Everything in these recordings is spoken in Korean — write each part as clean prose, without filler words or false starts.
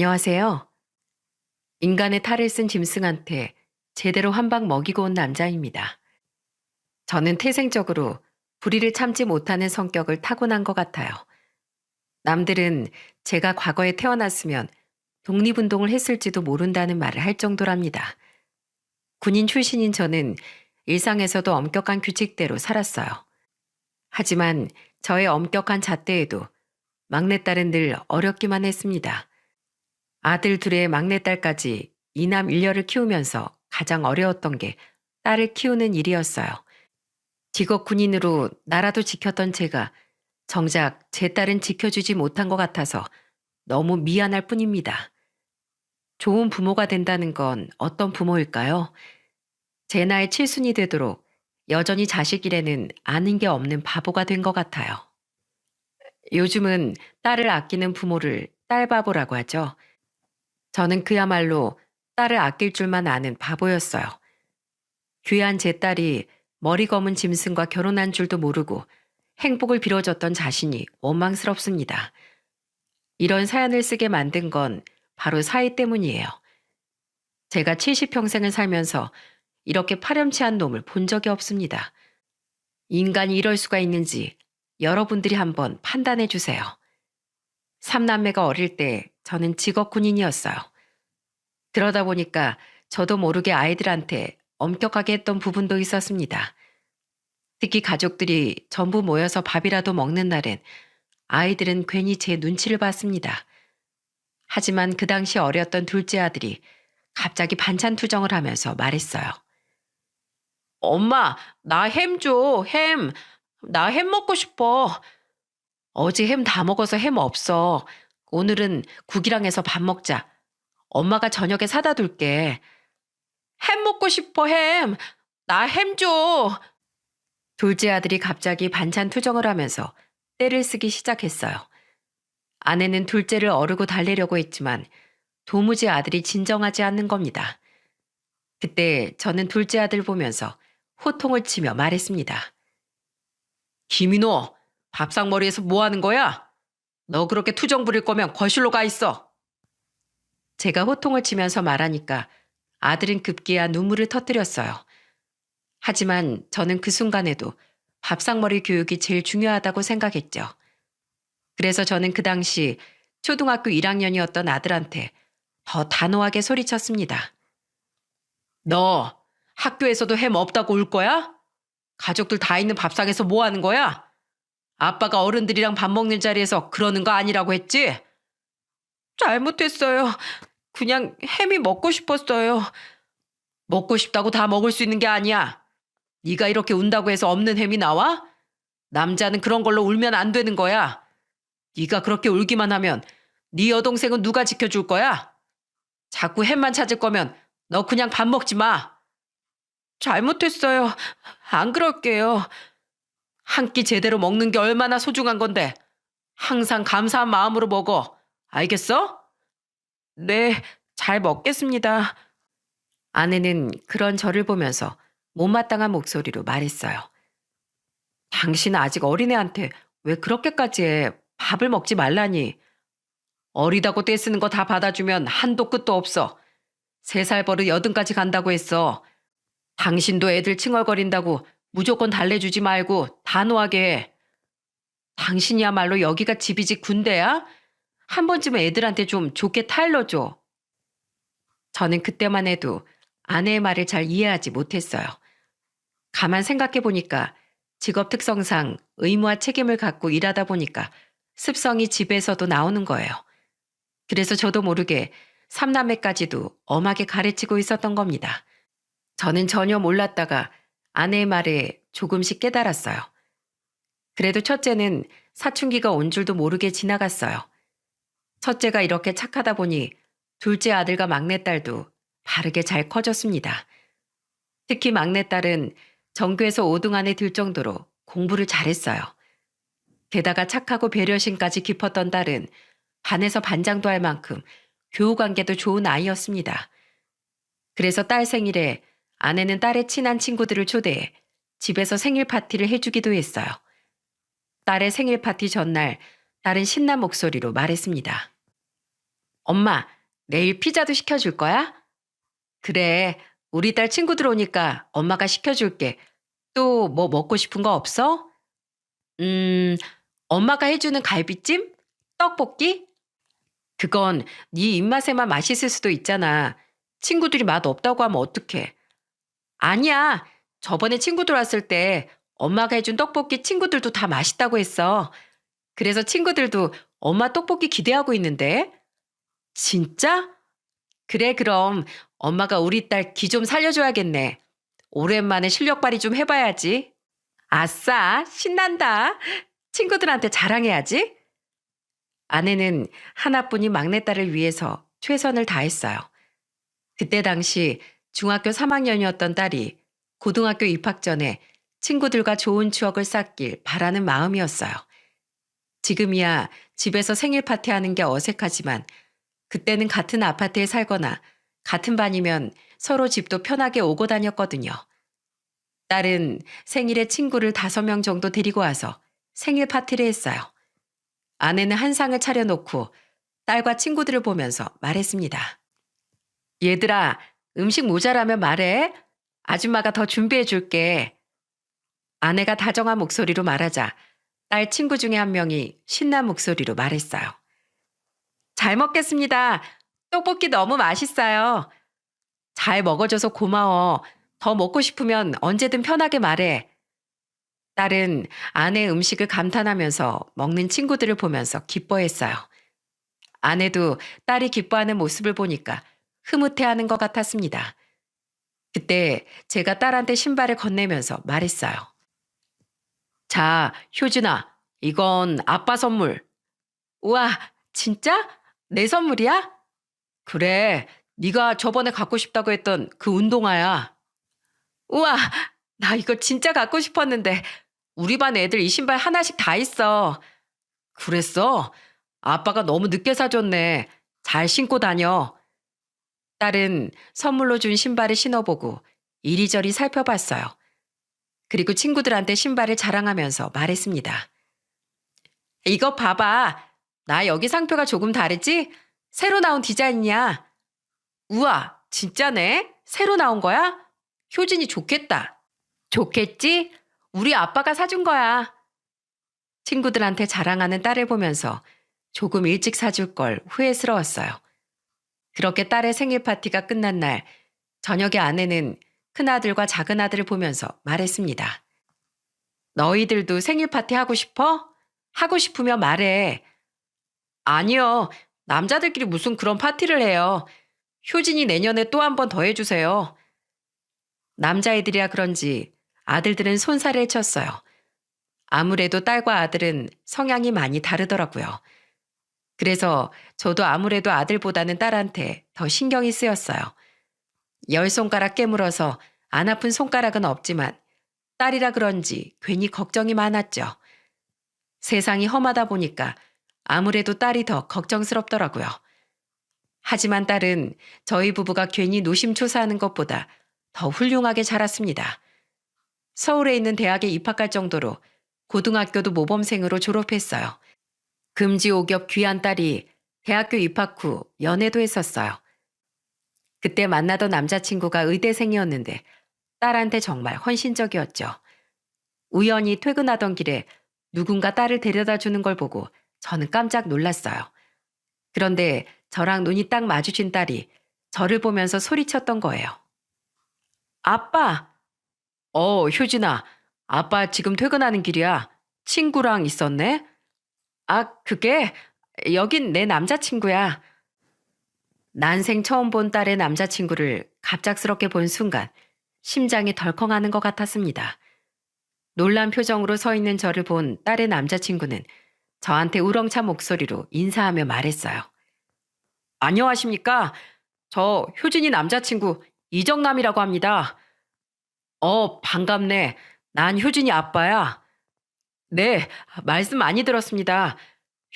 안녕하세요. 인간의 탈을 쓴 짐승한테 제대로 한 방 먹이고 온 남자입니다. 저는 태생적으로 불의를 참지 못하는 성격을 타고난 것 같아요. 남들은 제가 과거에 태어났으면 독립운동을 했을지도 모른다는 말을 할 정도랍니다. 군인 출신인 저는 일상에서도 엄격한 규칙대로 살았어요. 하지만 저의 엄격한 잣대에도 막내딸은 늘 어렵기만 했습니다. 아들 둘의 막내딸까지 이남 일녀를 키우면서 가장 어려웠던 게 딸을 키우는 일이었어요. 직업 군인으로 나라도 지켰던 제가 정작 제 딸은 지켜주지 못한 것 같아서 너무 미안할 뿐입니다. 좋은 부모가 된다는 건 어떤 부모일까요? 제 나이 칠순이 되도록 여전히 자식 일에는 아는 게 없는 바보가 된 것 같아요. 요즘은 딸을 아끼는 부모를 딸바보라고 하죠. 저는 그야말로 딸을 아낄 줄만 아는 바보였어요. 귀한 제 딸이 머리 검은 짐승과 결혼한 줄도 모르고 행복을 빌어줬던 자신이 원망스럽습니다. 이런 사연을 쓰게 만든 건 바로 사이 때문이에요. 제가 70평생을 살면서 이렇게 파렴치한 놈을 본 적이 없습니다. 인간이 이럴 수가 있는지 여러분들이 한번 판단해 주세요. 삼남매가 어릴 때 저는 직업 군인이었어요. 그러다 보니까 저도 모르게 아이들한테 엄격하게 했던 부분도 있었습니다. 특히 가족들이 전부 모여서 밥이라도 먹는 날엔 아이들은 괜히 제 눈치를 봤습니다. 하지만 그 당시 어렸던 둘째 아들이 갑자기 반찬 투정을 하면서 말했어요. 엄마, 나 햄 줘, 햄. 나 햄 먹고 싶어. 어제 햄 다 먹어서 햄 없어. 오늘은 국이랑 해서 밥 먹자. 엄마가 저녁에 사다 둘게. 햄 먹고 싶어, 햄. 나 햄 줘. 둘째 아들이 갑자기 반찬 투정을 하면서 떼를 쓰기 시작했어요. 아내는 둘째를 어르고 달래려고 했지만 도무지 아들이 진정하지 않는 겁니다. 그때 저는 둘째 아들 보면서 호통을 치며 말했습니다. 김인호, 밥상머리에서 뭐 하는 거야? 너 그렇게 투정 부릴 거면 거실로 가 있어. 제가 호통을 치면서 말하니까 아들은 급기야 눈물을 터뜨렸어요. 하지만 저는 그 순간에도 밥상머리 교육이 제일 중요하다고 생각했죠. 그래서 저는 그 당시 초등학교 1학년이었던 아들한테 더 단호하게 소리쳤습니다. 너 학교에서도 햄 없다고 울 거야? 가족들 다 있는 밥상에서 뭐 하는 거야? 아빠가 어른들이랑 밥 먹는 자리에서 그러는 거 아니라고 했지? 잘못했어요. 그냥 햄이 먹고 싶었어요. 먹고 싶다고 다 먹을 수 있는 게 아니야. 네가 이렇게 운다고 해서 없는 햄이 나와? 남자는 그런 걸로 울면 안 되는 거야. 네가 그렇게 울기만 하면 네 여동생은 누가 지켜줄 거야? 자꾸 햄만 찾을 거면 너 그냥 밥 먹지 마. 잘못했어요. 안 그럴게요. 한 끼 제대로 먹는 게 얼마나 소중한 건데. 항상 감사한 마음으로 먹어. 알겠어? 네, 잘 먹겠습니다. 아내는 그런 저를 보면서 못마땅한 목소리로 말했어요. 당신 아직 어린애한테 왜 그렇게까지 해? 밥을 먹지 말라니. 어리다고 떼쓰는 거 다 받아주면 한도 끝도 없어. 3살 버릇 80까지 간다고 했어. 당신도 애들 칭얼거린다고 무조건 달래주지 말고 단호하게 해. 당신이야말로 여기가 집이지 군대야? 한 번쯤은 애들한테 좀 좋게 타일러줘. 저는 그때만 해도 아내의 말을 잘 이해하지 못했어요. 가만 생각해 보니까 직업 특성상 의무와 책임을 갖고 일하다 보니까 습성이 집에서도 나오는 거예요. 그래서 저도 모르게 삼남매까지도 엄하게 가르치고 있었던 겁니다. 저는 전혀 몰랐다가 아내의 말에 조금씩 깨달았어요. 그래도 첫째는 사춘기가 온 줄도 모르게 지나갔어요. 첫째가 이렇게 착하다 보니 둘째 아들과 막내딸도 바르게 잘 커졌습니다. 특히 막내딸은 전교에서 5등 안에 들 정도로 공부를 잘했어요. 게다가 착하고 배려심까지 깊었던 딸은 반에서 반장도 할 만큼 교우 관계도 좋은 아이였습니다. 그래서 딸 생일에 아내는 딸의 친한 친구들을 초대해 집에서 생일 파티를 해주기도 했어요. 딸의 생일 파티 전날 딸은 신난 목소리로 말했습니다. 엄마, 내일 피자도 시켜줄 거야? 그래, 우리 딸 친구들 오니까 엄마가 시켜줄게. 또 뭐 먹고 싶은 거 없어? 음, 엄마가 해주는 갈비찜? 떡볶이? 그건 네 입맛에만 맛있을 수도 있잖아. 친구들이 맛 없다고 하면 어떡해? 아니야. 저번에 친구들 왔을 때 엄마가 해준 떡볶이 친구들도 다 맛있다고 했어. 그래서 친구들도 엄마 떡볶이 기대하고 있는데. 진짜? 그래, 그럼 엄마가 우리 딸 기 좀 살려줘야겠네. 오랜만에 실력 발휘 좀 해봐야지. 아싸, 신난다. 친구들한테 자랑해야지. 아내는 하나뿐인 막내딸을 위해서 최선을 다했어요. 그때 당시 중학교 3학년이었던 딸이 고등학교 입학 전에 친구들과 좋은 추억을 쌓길 바라는 마음이었어요. 지금이야 집에서 생일 파티하는 게 어색하지만 그때는 같은 아파트에 살거나 같은 반이면 서로 집도 편하게 오고 다녔거든요. 딸은 생일에 친구를 5명 정도 데리고 와서 생일 파티를 했어요. 아내는 한 상을 차려놓고 딸과 친구들을 보면서 말했습니다. 얘들아, 음식 모자라면 말해. 아줌마가 더 준비해 줄게. 아내가 다정한 목소리로 말하자 딸 친구 중에 한 명이 신난 목소리로 말했어요. 잘 먹겠습니다. 떡볶이 너무 맛있어요. 잘 먹어줘서 고마워. 더 먹고 싶으면 언제든 편하게 말해. 딸은 아내의 음식을 감탄하면서 먹는 친구들을 보면서 기뻐했어요. 아내도 딸이 기뻐하는 모습을 보니까 흐뭇해하는 것 같았습니다. 그때 제가 딸한테 신발을 건네면서 말했어요. 자, 효진아, 이건 아빠 선물. 우와, 진짜? 내 선물이야? 그래, 네가 저번에 갖고 싶다고 했던 그 운동화야. 우와, 나 이거 진짜 갖고 싶었는데 우리 반 애들 이 신발 하나씩 다 있어. 그랬어? 아빠가 너무 늦게 사줬네. 잘 신고 다녀. 딸은 선물로 준 신발을 신어보고 이리저리 살펴봤어요. 그리고 친구들한테 신발을 자랑하면서 말했습니다. 이거 봐봐. 나 여기 상표가 조금 다르지? 새로 나온 디자인이야. 우와, 진짜네? 새로 나온 거야? 효진이 좋겠다. 좋겠지? 우리 아빠가 사준 거야. 친구들한테 자랑하는 딸을 보면서 조금 일찍 사줄 걸 후회스러웠어요. 그렇게 딸의 생일 파티가 끝난 날, 저녁에 아내는 큰아들과 작은아들을 보면서 말했습니다. 너희들도 생일 파티 하고 싶어? 하고 싶으면 말해. 아니요. 남자들끼리 무슨 그런 파티를 해요. 효진이 내년에 또 한 번 더 해주세요. 남자애들이라 그런지 아들들은 손살을 쳤어요. 아무래도 딸과 아들은 성향이 많이 다르더라고요. 그래서 저도 아무래도 아들보다는 딸한테 더 신경이 쓰였어요. 10손가락 깨물어서 안 아픈 손가락은 없지만 딸이라 그런지 괜히 걱정이 많았죠. 세상이 험하다 보니까 아무래도 딸이 더 걱정스럽더라고요. 하지만 딸은 저희 부부가 괜히 노심초사하는 것보다 더 훌륭하게 자랐습니다. 서울에 있는 대학에 입학할 정도로 고등학교도 모범생으로 졸업했어요. 금지옥엽 귀한 딸이 대학교 입학 후 연애도 했었어요. 그때 만나던 남자친구가 의대생이었는데 딸한테 정말 헌신적이었죠. 우연히 퇴근하던 길에 누군가 딸을 데려다 주는 걸 보고 저는 깜짝 놀랐어요. 그런데 저랑 눈이 딱 마주친 딸이 저를 보면서 소리쳤던 거예요. 아빠! 효진아. 아빠 지금 퇴근하는 길이야. 친구랑 있었네? 아, 그게 여긴 내 남자친구야. 난생 처음 본 딸의 남자친구를 갑작스럽게 본 순간 심장이 덜컹하는 것 같았습니다. 놀란 표정으로 서 있는 저를 본 딸의 남자친구는 저한테 우렁찬 목소리로 인사하며 말했어요. 안녕하십니까? 저 효진이 남자친구 이정남이라고 합니다. 반갑네. 난 효진이 아빠야. 네, 말씀 많이 들었습니다.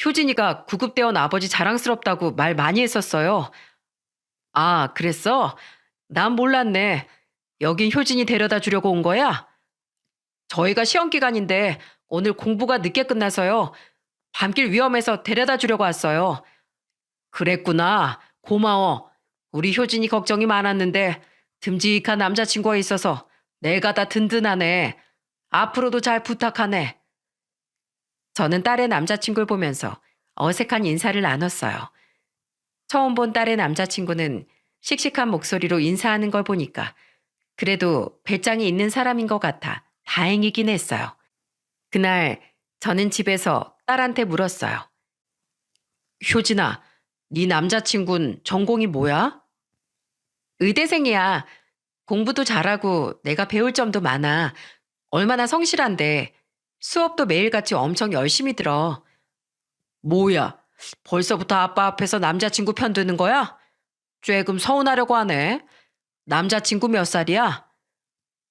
효진이가 구급대원 아버지 자랑스럽다고 말 많이 했었어요. 아, 그랬어? 난 몰랐네. 여긴 효진이 데려다 주려고 온 거야? 저희가 시험 기간인데 오늘 공부가 늦게 끝나서요. 밤길 위험해서 데려다 주려고 왔어요. 그랬구나. 고마워. 우리 효진이 걱정이 많았는데 듬직한 남자친구가 있어서 내가 다 든든하네. 앞으로도 잘 부탁하네. 저는 딸의 남자친구를 보면서 어색한 인사를 나눴어요. 처음 본 딸의 남자친구는 씩씩한 목소리로 인사하는 걸 보니까 그래도 배짱이 있는 사람인 것 같아 다행이긴 했어요. 그날 저는 집에서 딸한테 물었어요. 효진아, 네 남자친구는 전공이 뭐야? 의대생이야. 공부도 잘하고 내가 배울 점도 많아. 얼마나 성실한데. 수업도 매일같이 엄청 열심히 들어. 뭐야, 벌써부터 아빠 앞에서 남자친구 편드는 거야? 쬐금 서운하려고 하네. 남자친구 몇 살이야?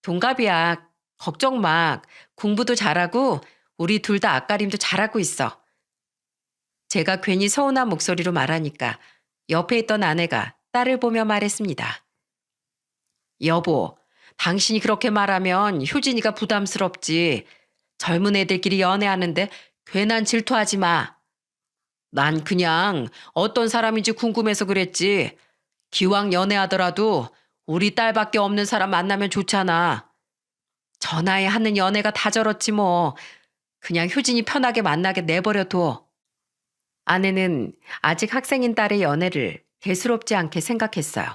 동갑이야. 걱정 마. 공부도 잘하고 우리 둘 다 앞가림도 잘하고 있어. 제가 괜히 서운한 목소리로 말하니까 옆에 있던 아내가 딸을 보며 말했습니다. 여보, 당신이 그렇게 말하면 효진이가 부담스럽지. 젊은 애들끼리 연애하는데 괜한 질투하지 마. 난 그냥 어떤 사람인지 궁금해서 그랬지. 기왕 연애하더라도 우리 딸밖에 없는 사람 만나면 좋잖아. 전화에 하는 연애가 다 저렇지 뭐. 그냥 효진이 편하게 만나게 내버려둬. 아내는 아직 학생인 딸의 연애를 대수롭지 않게 생각했어요.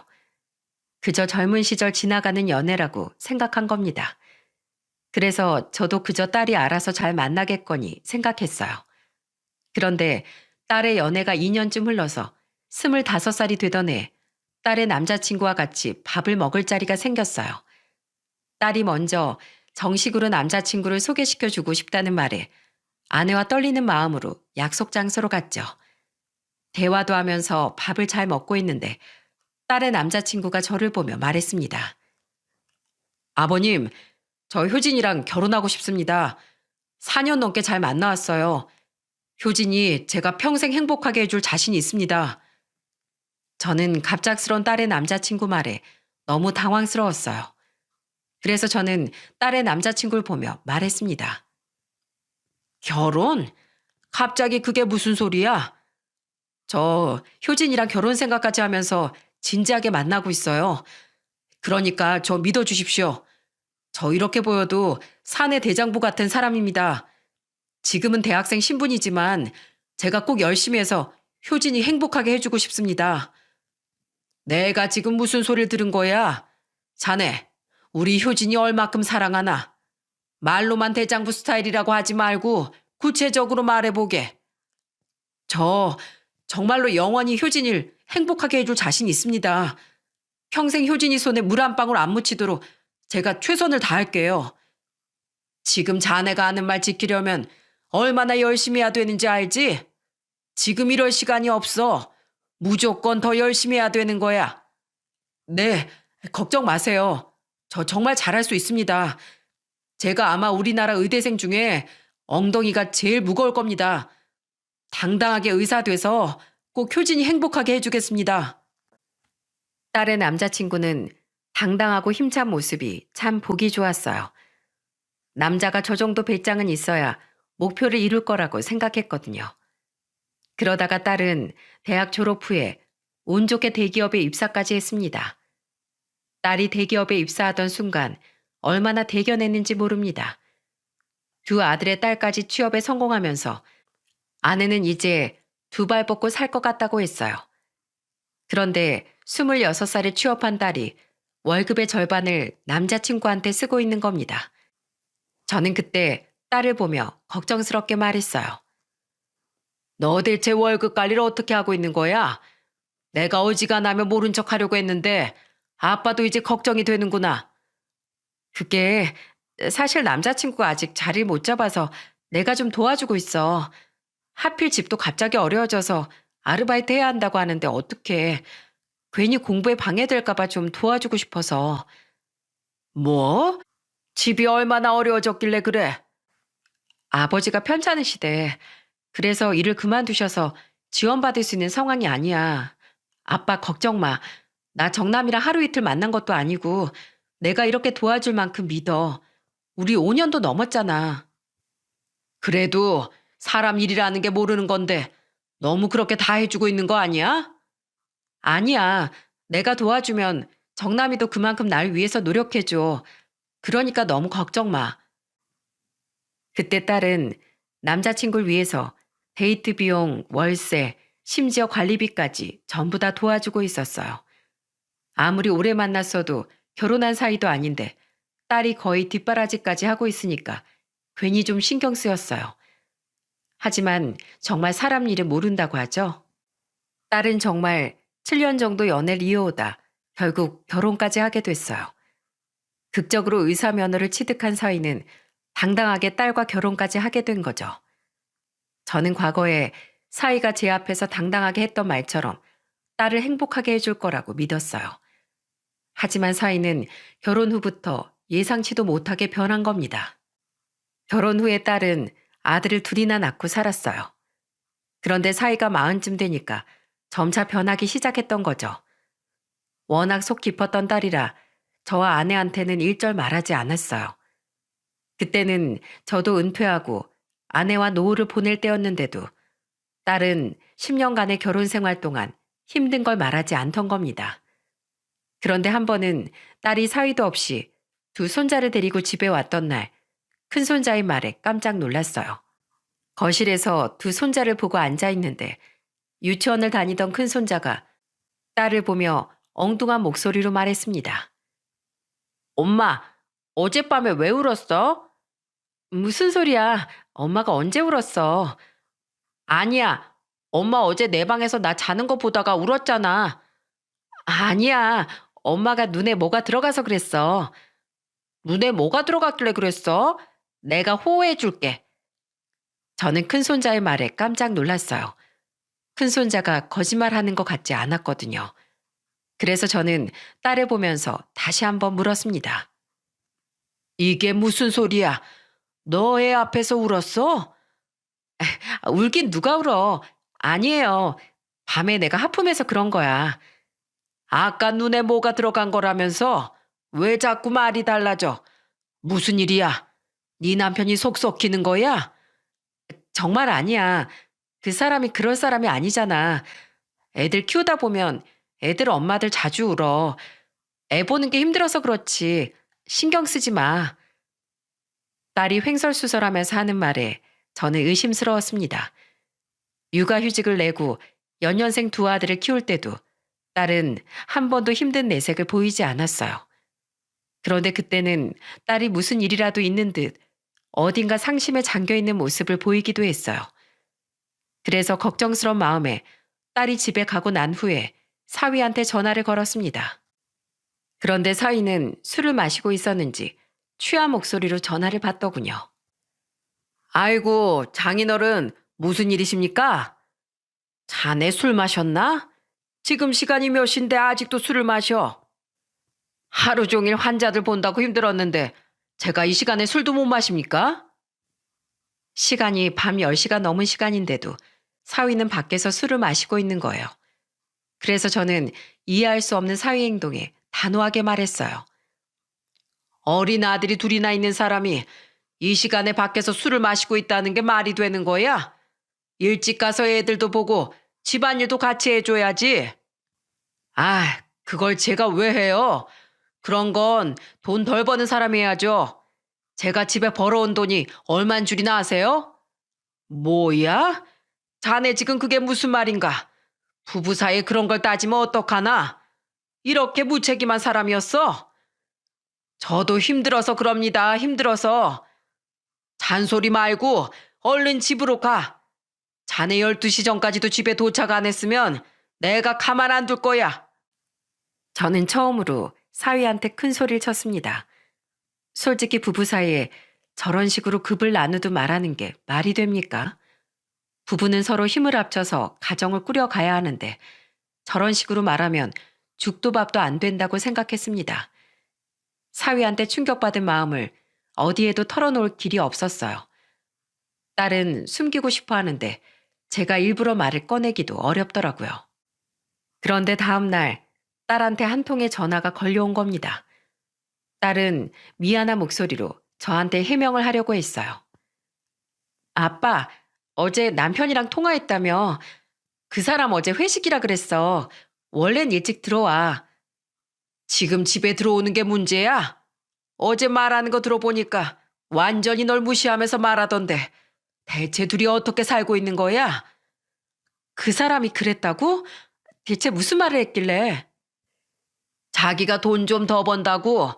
그저 젊은 시절 지나가는 연애라고 생각한 겁니다. 그래서 저도 그저 딸이 알아서 잘 만나겠거니 생각했어요. 그런데 딸의 연애가 2년쯤 흘러서 25살이 되던 해 딸의 남자친구와 같이 밥을 먹을 자리가 생겼어요. 딸이 먼저 정식으로 남자친구를 소개시켜주고 싶다는 말에 아내와 떨리는 마음으로 약속 장소로 갔죠. 대화도 하면서 밥을 잘 먹고 있는데 딸의 남자친구가 저를 보며 말했습니다. 아버님, 저 효진이랑 결혼하고 싶습니다. 4년 넘게 잘 만나왔어요. 효진이 제가 평생 행복하게 해줄 자신이 있습니다. 저는 갑작스런 딸의 남자친구 말에 너무 당황스러웠어요. 그래서 저는 딸의 남자친구를 보며 말했습니다. 결혼? 갑자기 그게 무슨 소리야? 저 효진이랑 결혼 생각까지 하면서 진지하게 만나고 있어요. 그러니까 저 믿어주십시오. 저 이렇게 보여도 사내 대장부 같은 사람입니다. 지금은 대학생 신분이지만 제가 꼭 열심히 해서 효진이 행복하게 해주고 싶습니다. 내가 지금 무슨 소리를 들은 거야? 자네, 우리 효진이 얼마큼 사랑하나? 말로만 대장부 스타일이라고 하지 말고 구체적으로 말해보게. 저 정말로 영원히 효진이를 행복하게 해줄 자신 있습니다. 평생 효진이 손에 물 한 방울 안 묻히도록 제가 최선을 다할게요. 지금 자네가 하는 말 지키려면 얼마나 열심히 해야 되는지 알지? 지금 이럴 시간이 없어. 무조건 더 열심히 해야 되는 거야. 네, 걱정 마세요. 저 정말 잘할 수 있습니다. 제가 아마 우리나라 의대생 중에 엉덩이가 제일 무거울 겁니다. 당당하게 의사 돼서 꼭 효진이 행복하게 해주겠습니다. 딸의 남자친구는 당당하고 힘찬 모습이 참 보기 좋았어요. 남자가 저 정도 배짱은 있어야 목표를 이룰 거라고 생각했거든요. 그러다가 딸은 대학 졸업 후에 운 좋게 대기업에 입사까지 했습니다. 딸이 대기업에 입사하던 순간 얼마나 대견했는지 모릅니다. 두 아들의 딸까지 취업에 성공하면서 아내는 이제 두 발 뻗고 살 것 같다고 했어요. 그런데 26살에 취업한 딸이 월급의 절반을 남자친구한테 쓰고 있는 겁니다. 저는 그때 딸을 보며 걱정스럽게 말했어요. 너 대체 월급 관리를 어떻게 하고 있는 거야? 내가 어지간하면 모른 척 하려고 했는데 아빠도 이제 걱정이 되는구나. 그게 사실 남자친구가 아직 자리를 못 잡아서 내가 좀 도와주고 있어. 하필 집도 갑자기 어려워져서 아르바이트 해야 한다고 하는데 어떡해. 괜히 공부에 방해될까 봐 좀 도와주고 싶어서. 뭐? 집이 얼마나 어려워졌길래 그래? 아버지가 편찮으시대. 그래서 일을 그만두셔서 지원받을 수 있는 상황이 아니야. 아빠 걱정 마. 나 정남이랑 하루 이틀 만난 것도 아니고 내가 이렇게 도와줄 만큼 믿어. 우리 5년도 넘었잖아. 그래도 사람 일이라는 게 모르는 건데 너무 그렇게 다 해주고 있는 거 아니야? 아니야. 내가 도와주면 정남이도 그만큼 날 위해서 노력해줘. 그러니까 너무 걱정 마. 그때 딸은 남자친구를 위해서 데이트 비용, 월세, 심지어 관리비까지 전부 다 도와주고 있었어요. 아무리 오래 만났어도 결혼한 사이도 아닌데 딸이 거의 뒷바라지까지 하고 있으니까 괜히 좀 신경 쓰였어요. 하지만 정말 사람 일을 모른다고 하죠. 딸은 정말 7년 정도 연애를 이어오다 결국 결혼까지 하게 됐어요. 극적으로 의사 면허를 취득한 사위는 당당하게 딸과 결혼까지 하게 된 거죠. 저는 과거에 사위가 제 앞에서 당당하게 했던 말처럼 딸을 행복하게 해줄 거라고 믿었어요. 하지만 사위는 결혼 후부터 예상치도 못하게 변한 겁니다. 결혼 후에 딸은 아들을 둘이나 낳고 살았어요. 그런데 사위가 마흔쯤 되니까 점차 변하기 시작했던 거죠. 워낙 속 깊었던 딸이라 저와 아내한테는 일절 말하지 않았어요. 그때는 저도 은퇴하고 아내와 노후를 보낼 때였는데도 딸은 10년간의 결혼 생활 동안 힘든 걸 말하지 않던 겁니다. 그런데 한 번은 딸이 사위도 없이 두 손자를 데리고 집에 왔던 날 큰손자의 말에 깜짝 놀랐어요. 거실에서 두 손자를 보고 앉아 있는데 유치원을 다니던 큰손자가 딸을 보며 엉뚱한 목소리로 말했습니다. 엄마, 어젯밤에 왜 울었어? 무슨 소리야? 엄마가 언제 울었어? 아니야. 엄마 어제 내 방에서 나 자는 거 보다가 울었잖아. 아니야. 엄마가 눈에 뭐가 들어가서 그랬어. 눈에 뭐가 들어갔길래 그랬어? 내가 호호해 줄게. 저는 큰손자의 말에 깜짝 놀랐어요. 큰손자가 거짓말하는 것 같지 않았거든요. 그래서 저는 딸을 보면서 다시 한번 물었습니다. 이게 무슨 소리야? 너 애 앞에서 울었어? 울긴 누가 울어? 아니에요. 밤에 내가 하품해서 그런 거야. 아까 눈에 뭐가 들어간 거라면서 왜 자꾸 말이 달라져? 무슨 일이야? 네 남편이 속 썩히는 거야? 정말 아니야. 그 사람이 그럴 사람이 아니잖아. 애들 키우다 보면 애들 엄마들 자주 울어. 애 보는 게 힘들어서 그렇지. 신경 쓰지 마. 딸이 횡설수설하면서 하는 말에 저는 의심스러웠습니다. 육아휴직을 내고 연년생 두 아들을 키울 때도 딸은 한 번도 힘든 내색을 보이지 않았어요. 그런데 그때는 딸이 무슨 일이라도 있는 듯 어딘가 상심에 잠겨있는 모습을 보이기도 했어요. 그래서 걱정스러운 마음에 딸이 집에 가고 난 후에 사위한테 전화를 걸었습니다. 그런데 사위는 술을 마시고 있었는지 취한 목소리로 전화를 받더군요. 아이고, 장인어른 무슨 일이십니까? 자네 술 마셨나? 지금 시간이 몇 시인데 아직도 술을 마셔. 하루 종일 환자들 본다고 힘들었는데 제가 이 시간에 술도 못 마십니까? 시간이 밤 10시가 넘은 시간인데도 사위는 밖에서 술을 마시고 있는 거예요. 그래서 저는 이해할 수 없는 사위 행동에 단호하게 말했어요. 어린 아들이 둘이나 있는 사람이 이 시간에 밖에서 술을 마시고 있다는 게 말이 되는 거야? 일찍 가서 애들도 보고 집안일도 같이 해줘야지. 아, 그걸 제가 왜 해요? 그런 건 돈 덜 버는 사람이 해야죠. 제가 집에 벌어온 돈이 얼만 줄이나 아세요? 뭐야? 자네 지금 그게 무슨 말인가? 부부 사이에 그런 걸 따지면 어떡하나? 이렇게 무책임한 사람이었어? 저도 힘들어서 그럽니다. 힘들어서. 잔소리 말고 얼른 집으로 가. 자네 12시 전까지도 집에 도착 안 했으면 내가 가만 안 둘 거야. 저는 처음으로 사위한테 큰 소리를 쳤습니다. 솔직히 부부 사이에 저런 식으로 급을 나누듯 말하는 게 말이 됩니까? 부부는 서로 힘을 합쳐서 가정을 꾸려가야 하는데 저런 식으로 말하면 죽도 밥도 안 된다고 생각했습니다. 사위한테 충격받은 마음을 어디에도 털어놓을 길이 없었어요. 딸은 숨기고 싶어 하는데 제가 일부러 말을 꺼내기도 어렵더라고요. 그런데 다음 날 딸한테 한 통의 전화가 걸려온 겁니다. 딸은 미안한 목소리로 저한테 해명을 하려고 했어요. 아빠, 어제 남편이랑 통화했다며 그 사람 어제 회식이라 그랬어. 원래는 일찍 들어와. 지금 집에 들어오는 게 문제야? 어제 말하는 거 들어보니까 완전히 널 무시하면서 말하던데 대체 둘이 어떻게 살고 있는 거야? 그 사람이 그랬다고? 대체 무슨 말을 했길래? 자기가 돈 좀 더 번다고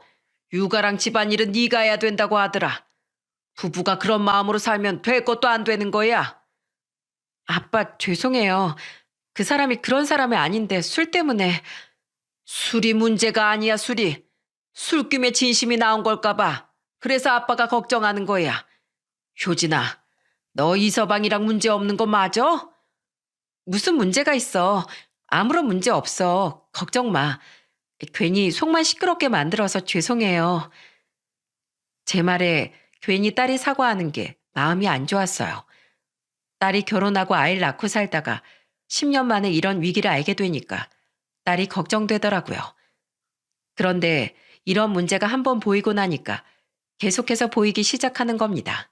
육아랑 집안일은 네가 해야 된다고 하더라. 부부가 그런 마음으로 살면 될 것도 안 되는 거야. 아빠, 죄송해요. 그 사람이 그런 사람이 아닌데 술 때문에. 술이 문제가 아니야, 술이. 술김에 진심이 나온 걸까 봐. 그래서 아빠가 걱정하는 거야. 효진아, 너 이서방이랑 문제 없는 거 맞아? 무슨 문제가 있어. 아무런 문제 없어. 걱정 마. 괜히 속만 시끄럽게 만들어서 죄송해요. 제 말에 괜히 딸이 사과하는 게 마음이 안 좋았어요. 딸이 결혼하고 아이를 낳고 살다가 10년 만에 이런 위기를 알게 되니까 딸이 걱정되더라고요. 그런데 이런 문제가 한 번 보이고 나니까 계속해서 보이기 시작하는 겁니다.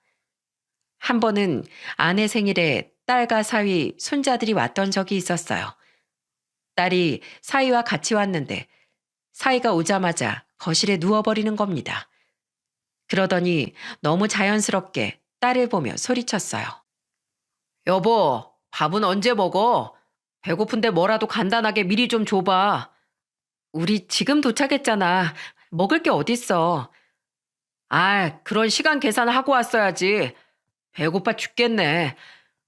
한 번은 아내 생일에 딸과 사위, 손자들이 왔던 적이 있었어요. 딸이 사위와 같이 왔는데 사위가 오자마자 거실에 누워버리는 겁니다. 그러더니 너무 자연스럽게 딸을 보며 소리쳤어요. 여보, 밥은 언제 먹어? 배고픈데 뭐라도 간단하게 미리 좀 줘봐. 우리 지금 도착했잖아. 먹을 게 어딨어. 아, 그런 시간 계산을 하고 왔어야지. 배고파 죽겠네.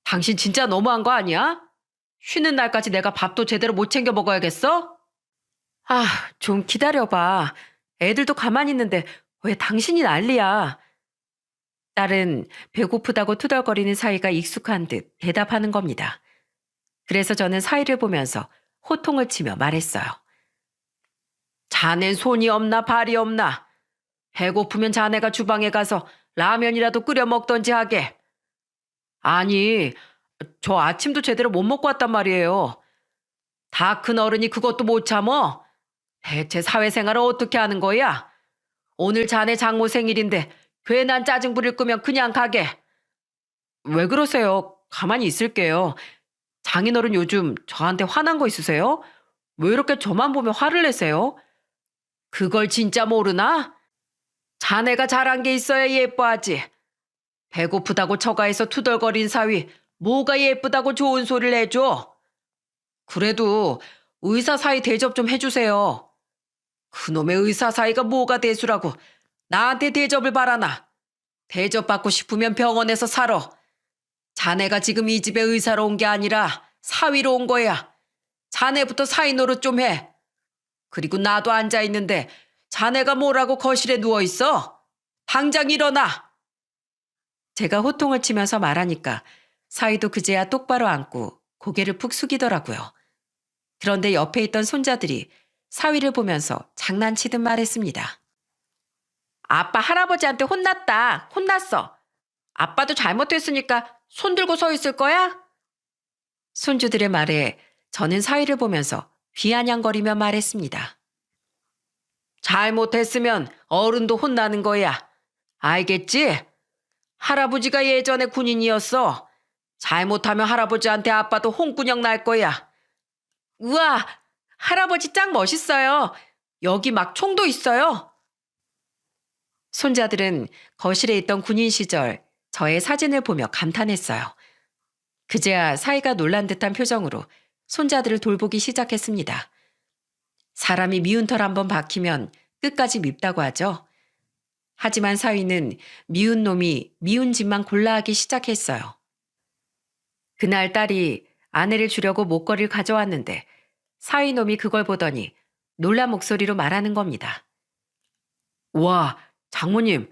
당신 진짜 너무한 거 아니야? 쉬는 날까지 내가 밥도 제대로 못 챙겨 먹어야겠어? 아, 좀 기다려봐. 애들도 가만히 있는데 왜 당신이 난리야? 딸은 배고프다고 투덜거리는 사위가 익숙한 듯 대답하는 겁니다. 그래서 저는 사위를 보면서 호통을 치며 말했어요. 자넨 손이 없나 발이 없나? 배고프면 자네가 주방에 가서 라면이라도 끓여 먹던지 하게. 아니, 저 아침도 제대로 못 먹고 왔단 말이에요. 다 큰 어른이 그것도 못 참어? 대체 사회생활을 어떻게 하는 거야? 오늘 자네 장모 생일인데 괜한 짜증 부릴 거면 그냥 가게. 왜 그러세요? 가만히 있을게요. 장인어른 요즘 저한테 화난 거 있으세요? 왜 이렇게 저만 보면 화를 내세요? 그걸 진짜 모르나? 자네가 잘한 게 있어야 예뻐하지. 배고프다고 처가에서 투덜거린 사위 뭐가 예쁘다고 좋은 소리를 해줘. 그래도 의사 사이 대접 좀 해주세요. 그놈의 의사 사이가 뭐가 대수라고 나한테 대접을 바라나. 대접받고 싶으면 병원에서 살아. 자네가 지금 이 집에 의사로 온 게 아니라 사위로 온 거야. 자네부터 사위 노릇 좀 해. 그리고 나도 앉아있는데 자네가 뭐라고 거실에 누워있어? 당장 일어나. 제가 호통을 치면서 말하니까 사위도 그제야 똑바로 앉고 고개를 푹 숙이더라고요. 그런데 옆에 있던 손자들이 사위를 보면서 장난치듯 말했습니다. 아빠 할아버지한테 혼났다. 혼났어. 아빠도 잘못했으니까 손 들고 서 있을 거야? 손주들의 말에 저는 사위를 보면서 비아냥거리며 말했습니다. 잘못했으면 어른도 혼나는 거야. 알겠지? 할아버지가 예전에 군인이었어. 잘못하면 할아버지한테 아빠도 홍군형 날 거야. 우와, 할아버지 짱 멋있어요. 여기 막 총도 있어요. 손자들은 거실에 있던 군인 시절 저의 사진을 보며 감탄했어요. 그제야 사이가 놀란 듯한 표정으로 손자들을 돌보기 시작했습니다. 사람이 미운 털 한번 박히면 끝까지 밉다고 하죠. 하지만 사위는 미운 놈이 미운 짓만 골라 하기 시작했어요. 그날 딸이 아내를 주려고 목걸이를 가져왔는데 사위 놈이 그걸 보더니 놀란 목소리로 말하는 겁니다. 와, 장모님,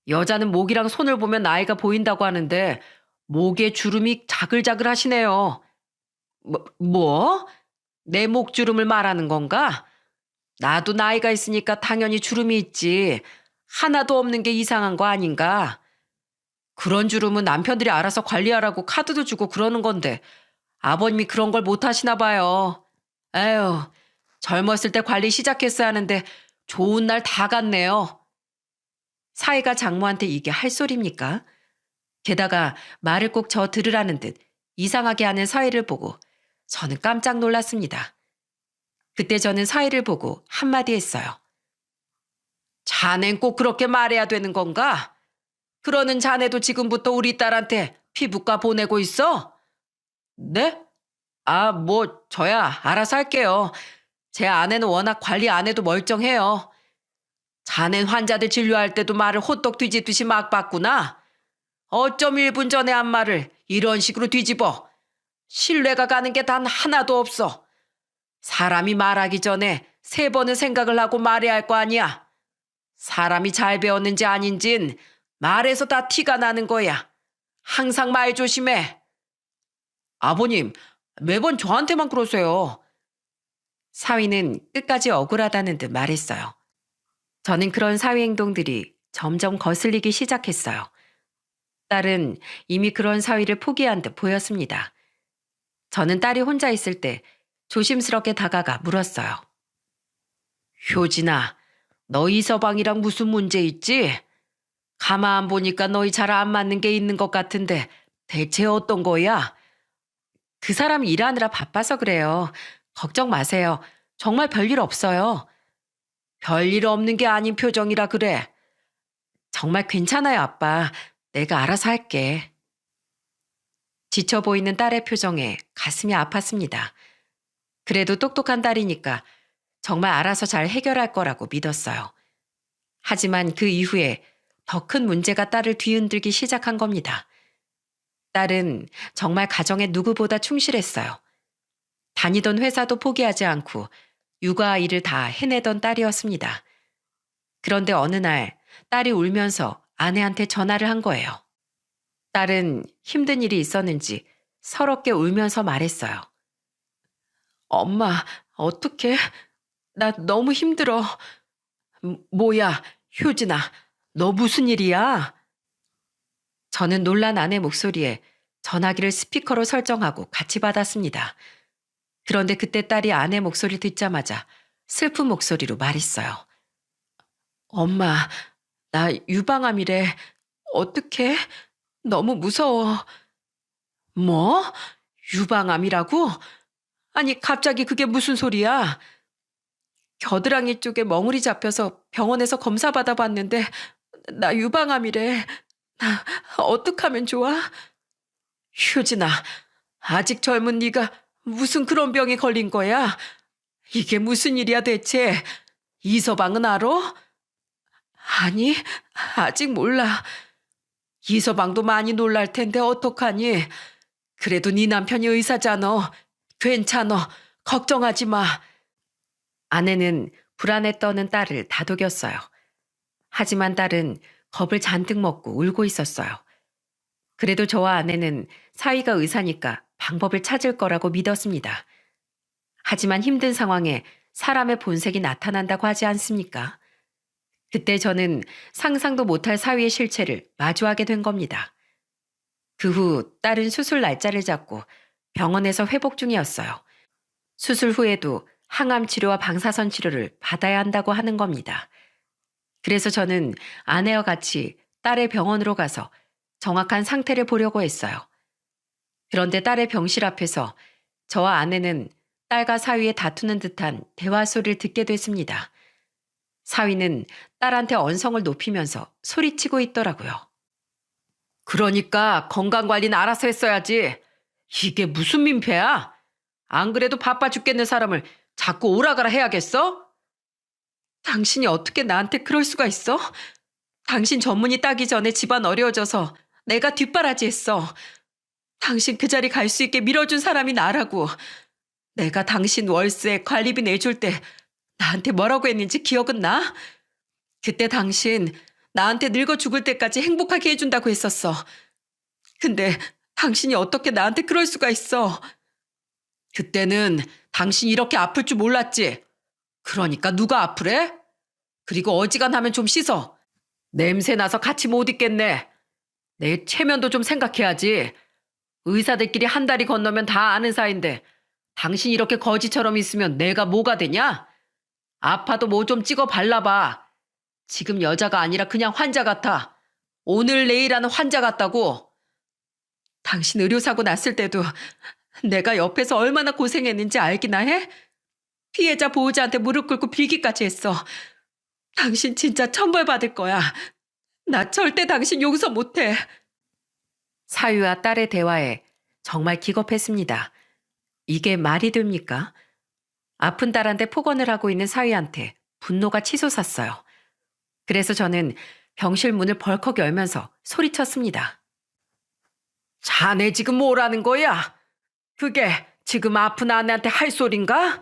여자는 목이랑 손을 보면 나이가 보인다고 하는데 목에 주름이 자글자글 하시네요. 뭐? 내 목주름을 말하는 건가? 나도 나이가 있으니까 당연히 주름이 있지. 하나도 없는 게 이상한 거 아닌가? 그런 주름은 남편들이 알아서 관리하라고 카드도 주고 그러는 건데 아버님이 그런 걸 못 하시나 봐요. 에휴, 젊었을 때 관리 시작했어야 하는데 좋은 날 다 갔네요. 사위가 장모한테 이게 할 소리입니까? 게다가 말을 꼭 저 들으라는 듯 이상하게 하는 사위를 보고 저는 깜짝 놀랐습니다. 그때 저는 사위를 보고 한마디 했어요. 자넨 꼭 그렇게 말해야 되는 건가? 그러는 자네도 지금부터 우리 딸한테 피부과 보내고 있어? 네? 저야 알아서 할게요. 제 아내는 워낙 관리 안 해도 멀쩡해요. 자넨 환자들 진료할 때도 말을 호떡 뒤집듯이 막 바꾸나? 어쩜 1분 전에 한 말을 이런 식으로 뒤집어? 신뢰가 가는 게 단 하나도 없어. 사람이 말하기 전에 3번은 생각을 하고 말해야 할 거 아니야. 사람이 잘 배웠는지 아닌진 말에서 다 티가 나는 거야. 항상 말 조심해. 아버님, 매번 저한테만 그러세요. 사위는 끝까지 억울하다는 듯 말했어요. 저는 그런 사위 행동들이 점점 거슬리기 시작했어요. 딸은 이미 그런 사위를 포기한 듯 보였습니다. 저는 딸이 혼자 있을 때 조심스럽게 다가가 물었어요. 효진아, 너 이서방이랑 무슨 문제 있지? 가만 보니까 너희 잘 안 맞는 게 있는 것 같은데 대체 어떤 거야? 그 사람이 일하느라 바빠서 그래요. 걱정 마세요. 정말 별일 없어요. 별일 없는 게 아닌 표정이라 그래. 정말 괜찮아요, 아빠. 내가 알아서 할게. 지쳐 보이는 딸의 표정에 가슴이 아팠습니다. 그래도 똑똑한 딸이니까 정말 알아서 잘 해결할 거라고 믿었어요. 하지만 그 이후에 더 큰 문제가 딸을 뒤흔들기 시작한 겁니다. 딸은 정말 가정에 누구보다 충실했어요. 다니던 회사도 포기하지 않고 육아 일을 다 해내던 딸이었습니다. 그런데 어느 날 딸이 울면서 아내한테 전화를 한 거예요. 딸은 힘든 일이 있었는지 서럽게 울면서 말했어요. 엄마, 어떡해? 나 너무 힘들어. 뭐야, 효진아, 너 무슨 일이야? 저는 놀란 아내 목소리에 전화기를 스피커로 설정하고 같이 받았습니다. 그런데 그때 딸이 아내 목소리를 듣자마자 슬픈 목소리로 말했어요. 엄마, 나 유방암이래. 어떡해? 너무 무서워. 뭐? 유방암이라고? 아니, 갑자기 그게 무슨 소리야? 겨드랑이 쪽에 멍울이 잡혀서 병원에서 검사 받아봤는데 나 유방암이래. 나 어떡하면 좋아? 효진아, 아직 젊은 네가 무슨 그런 병에 걸린 거야? 이게 무슨 일이야 대체? 이서방은 알아? 아니, 아직 몰라. 이서방도 많이 놀랄 텐데 어떡하니? 그래도 네 남편이 의사잖아. 괜찮아. 걱정하지 마. 아내는 불안에 떠는 딸을 다독였어요. 하지만 딸은 겁을 잔뜩 먹고 울고 있었어요. 그래도 저와 아내는 사위가 의사니까 방법을 찾을 거라고 믿었습니다. 하지만 힘든 상황에 사람의 본색이 나타난다고 하지 않습니까? 그때 저는 상상도 못할 사위의 실체를 마주하게 된 겁니다. 그 후 딸은 수술 날짜를 잡고 병원에서 회복 중이었어요. 수술 후에도 항암 치료와 방사선 치료를 받아야 한다고 하는 겁니다. 그래서 저는 아내와 같이 딸의 병원으로 가서 정확한 상태를 보려고 했어요. 그런데 딸의 병실 앞에서 저와 아내는 딸과 사위의 다투는 듯한 대화 소리를 듣게 됐습니다. 사위는 딸한테 언성을 높이면서 소리치고 있더라고요. 그러니까 건강관리는 알아서 했어야지. 이게 무슨 민폐야? 안 그래도 바빠 죽겠는 사람을 자꾸 오라가라 해야겠어? 당신이 어떻게 나한테 그럴 수가 있어? 당신 전문의 따기 전에 집안 어려워져서 내가 뒷바라지했어. 당신 그 자리 갈 수 있게 밀어준 사람이 나라고. 내가 당신 월세 관리비 내줄 때 나한테 뭐라고 했는지 기억은 나? 그때 당신 나한테 늙어 죽을 때까지 행복하게 해준다고 했었어. 근데 당신이 어떻게 나한테 그럴 수가 있어? 그때는 당신이 이렇게 아플 줄 몰랐지. 그러니까 누가 아프래? 그리고 어지간하면 좀 씻어. 냄새 나서 같이 못 있겠네. 내 체면도 좀 생각해야지. 의사들끼리 한 다리 건너면 다 아는 사이인데 당신이 이렇게 거지처럼 있으면 내가 뭐가 되냐? 아파도 뭐 좀 찍어 발라봐. 지금 여자가 아니라 그냥 환자 같아. 오늘 내일 하는 환자 같다고. 당신 의료사고 났을 때도 내가 옆에서 얼마나 고생했는지 알기나 해? 피해자 보호자한테 무릎 꿇고 빌기까지 했어. 당신 진짜 천벌 받을 거야. 나 절대 당신 용서 못해. 사위와 딸의 대화에 정말 기겁했습니다. 이게 말이 됩니까? 아픈 딸한테 폭언을 하고 있는 사위한테 분노가 치솟았어요. 그래서 저는 병실 문을 벌컥 열면서 소리쳤습니다. 자네 지금 뭐라는 거야? 그게 지금 아픈 아내한테 할 소린가?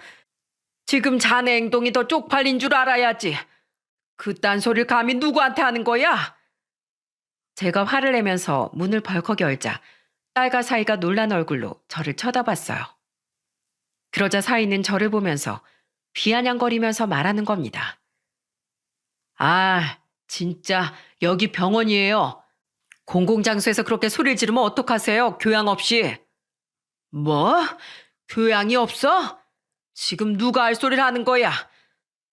지금 자네 행동이 더 쪽팔린 줄 알아야지. 그딴 소리를 감히 누구한테 하는 거야? 제가 화를 내면서 문을 벌컥 열자 딸과 사위가 놀란 얼굴로 저를 쳐다봤어요. 그러자 사위는 저를 보면서 비아냥거리면서 말하는 겁니다. 아, 진짜 여기 병원이에요. 공공장소에서 그렇게 소리를 지르면 어떡하세요? 교양 없이. 뭐? 교양이 없어? 지금 누가 할 소리를 하는 거야?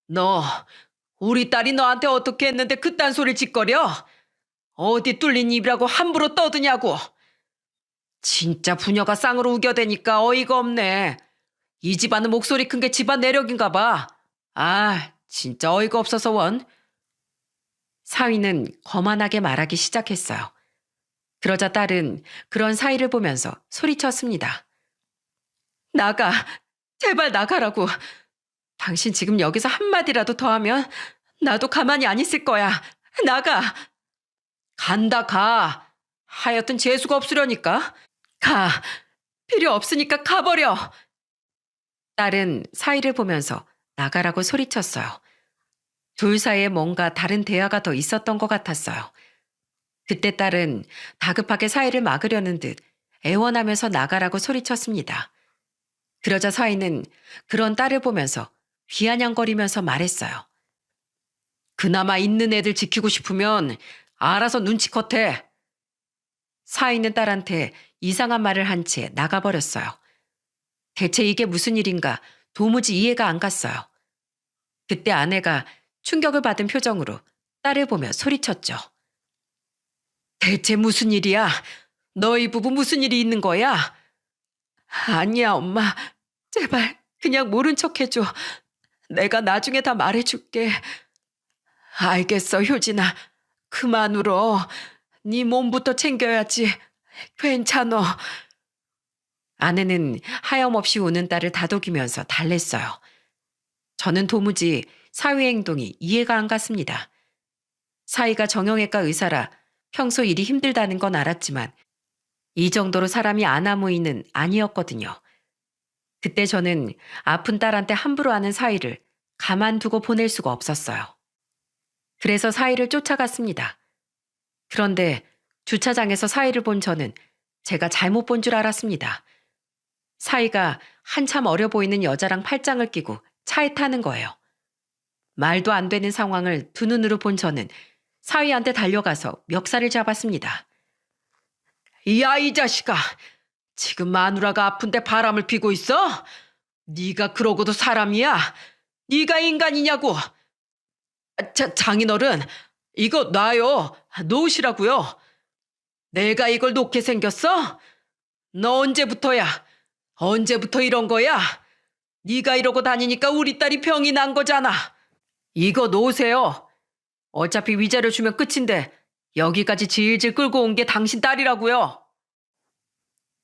너, 우리 딸이 너한테 어떻게 했는데 그딴 소리를 짓거려? 어디 뚫린 입이라고 함부로 떠드냐고. 진짜 부녀가 쌍으로 우겨대니까 어이가 없네. 이 집안은 목소리 큰 게 집안 내력인가 봐. 아, 진짜 어이가 없어서 원. 사위는 거만하게 말하기 시작했어요. 그러자 딸은 그런 사위를 보면서 소리쳤습니다. 나가. 제발 나가라고. 당신 지금 여기서 한마디라도 더 하면 나도 가만히 안 있을 거야. 나가. 간다 가. 하여튼 재수가 없으려니까. 가. 필요 없으니까 가버려. 딸은 사위를 보면서 나가라고 소리쳤어요. 둘 사이에 뭔가 다른 대화가 더 있었던 것 같았어요. 그때 딸은 다급하게 사위를 막으려는 듯 애원하면서 나가라고 소리쳤습니다. 그러자 사위는 그런 딸을 보면서 비아냥거리면서 말했어요. 그나마 있는 애들 지키고 싶으면 알아서 눈치껏 해. 사위는 딸한테 이상한 말을 한 채 나가버렸어요. 대체 이게 무슨 일인가 도무지 이해가 안 갔어요. 그때 아내가 충격을 받은 표정으로 딸을 보며 소리쳤죠. 대체 무슨 일이야? 너희 부부 무슨 일이 있는 거야? 아니야, 엄마. 제발 그냥 모른 척 해줘. 내가 나중에 다 말해줄게. 알겠어, 효진아. 그만 울어. 네 몸부터 챙겨야지. 괜찮어. 아내는 하염없이 우는 딸을 다독이면서 달랬어요. 저는 도무지 사위 행동이 이해가 안 갔습니다. 사위가 정형외과 의사라 평소 일이 힘들다는 건 알았지만 이 정도로 사람이 아나무인은 아니었거든요. 그때 저는 아픈 딸한테 함부로 하는 사위를 가만두고 보낼 수가 없었어요. 그래서 사위를 쫓아갔습니다. 그런데 주차장에서 사위를 본 저는 제가 잘못 본 줄 알았습니다. 사위가 한참 어려 보이는 여자랑 팔짱을 끼고 차에 타는 거예요. 말도 안 되는 상황을 두 눈으로 본 저는 사위한테 달려가서 멱살을 잡았습니다. 야, 이 자식아. 지금 마누라가 아픈데 바람을 피고 있어? 네가 그러고도 사람이야? 네가 인간이냐고. 장인어른, 이거 놔요. 놓으시라고요. 내가 이걸 놓게 생겼어? 너 언제부터야? 언제부터 이런 거야? 네가 이러고 다니니까 우리 딸이 병이 난 거잖아. 이거 놓으세요. 어차피 위자료 주면 끝인데 여기까지 질질 끌고 온 게 당신 딸이라고요.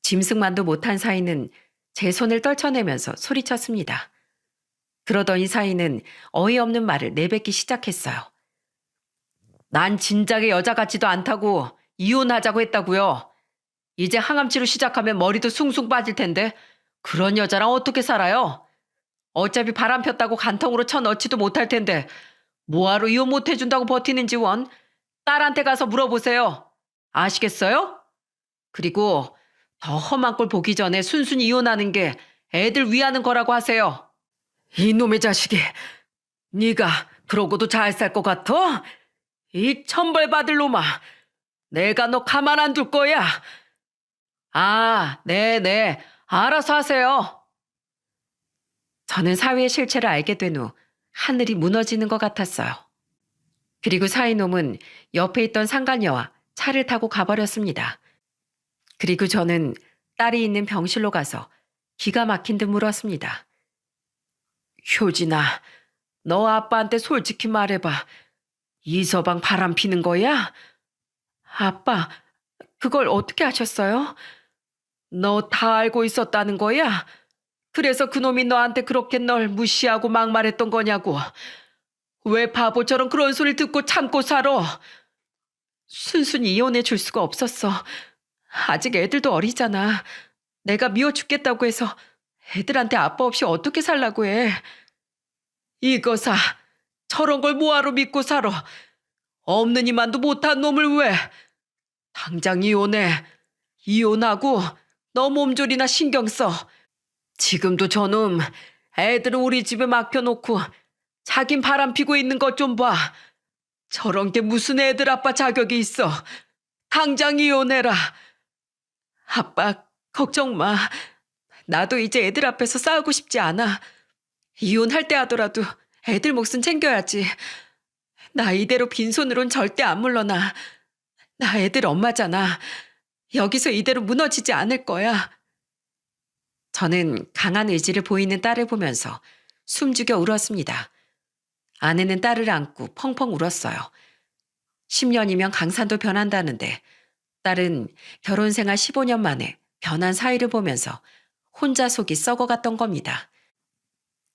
짐승만도 못한 사위는 제 손을 떨쳐내면서 소리쳤습니다. 그러더니 사위는 어이없는 말을 내뱉기 시작했어요. 난 진작에 여자 같지도 않다고 이혼하자고 했다고요. 이제 항암치료 시작하면 머리도 숭숭 빠질 텐데 그런 여자랑 어떻게 살아요? 어차피 바람 폈다고 간통으로 쳐넣지도 못할 텐데 뭐하러 이혼 못 해준다고 버티는지 원 딸한테 가서 물어보세요. 아시겠어요? 그리고 더 험한 꼴 보기 전에 순순히 이혼하는 게 애들 위하는 거라고 하세요. 이놈의 자식이 네가 그러고도 잘 살 것 같아? 이 천벌 받을 놈아. 내가 너 가만 안 둘 거야. 아, 네네. 알아서 하세요. 저는 사위의 실체를 알게 된 후 하늘이 무너지는 것 같았어요. 그리고 사위놈은 옆에 있던 상간녀와 차를 타고 가버렸습니다. 그리고 저는 딸이 있는 병실로 가서 기가 막힌 듯 물었습니다. 효진아, 너 아빠한테 솔직히 말해봐. 이서방 바람 피는 거야? 아빠, 그걸 어떻게 아셨어요? 너 다 알고 있었다는 거야? 그래서 그놈이 너한테 그렇게 널 무시하고 막말했던 거냐고. 왜 바보처럼 그런 소리를 듣고 참고 살아? 순순히 이혼해 줄 수가 없었어. 아직 애들도 어리잖아. 내가 미워 죽겠다고 해서 애들한테 아빠 없이 어떻게 살라고 해. 이거사, 저런 걸 뭐하러 믿고 살아. 없는 이만도 못한 놈을 왜. 당장 이혼해. 이혼하고 너 몸조리나 신경 써. 지금도 저놈 애들은 우리 집에 맡겨놓고 자긴 바람 피고 있는 것 좀 봐. 저런 게 무슨 애들 아빠 자격이 있어. 당장 이혼해라. 아빠 걱정 마. 나도 이제 애들 앞에서 싸우고 싶지 않아. 이혼할 때 하더라도 애들 몫은 챙겨야지. 나 이대로 빈손으론 절대 안 물러나. 나 애들 엄마잖아. 여기서 이대로 무너지지 않을 거야. 저는 강한 의지를 보이는 딸을 보면서 숨죽여 울었습니다. 아내는 딸을 안고 펑펑 울었어요. 10년이면 강산도 변한다는데 딸은 결혼 생활 15년 만에 변한 사위를 보면서 혼자 속이 썩어갔던 겁니다.